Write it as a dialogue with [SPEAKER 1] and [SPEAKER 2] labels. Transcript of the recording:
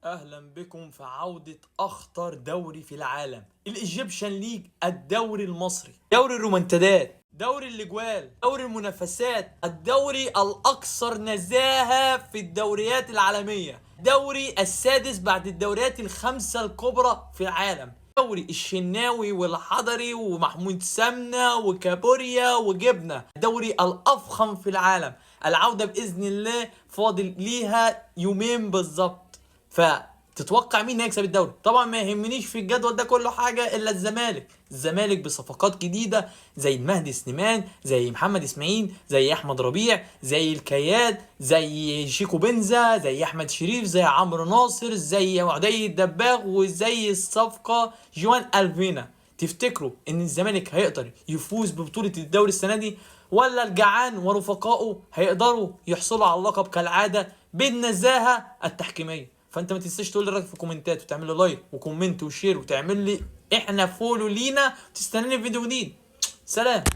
[SPEAKER 1] اهلا بكم في عودة اخطر دوري في العالم، الايجيبشن ليج، الدوري المصري، دوري الرومنتادات، دوري الاجوال، دوري المنافسات، الدوري الاكثر نزاهة في الدوريات العالمية، دوري السادس بعد الدوريات الخمسة الكبرى في العالم، دوري الشناوي والحضري ومحمود سمنة وكابوريا وجبنة، الدوري الافخم في العالم. العودة باذن الله فاضل ليها يومين بالظبط. فتتوقع مين هيكسب الدوري؟ طبعا ما يهمنيش في الجدول ده كله حاجه الا الزمالك بصفقات جديده زي المهدي سليمان، زي محمد اسماعيل، زي احمد ربيع، زي الكياد، زي شيكو بنزا، زي احمد شريف، زي عمرو ناصر، زي عدي الدباغ، وزي الصفقه جوان الفينا. تفتكروا ان الزمالك هيقدر يفوز ببطوله الدوري السنه دي، ولا الجعان ورفقائه هيقدروا يحصلوا على اللقب كالعاده بالنزاهه التحكيميه؟ فانت ما تنساش تقول لي رايك في الكومنتات، وتعمل لي لايك وكومنت وشير، وتعمل لي احنا فولو لينا، وتستناني في فيديو جديد. سلام.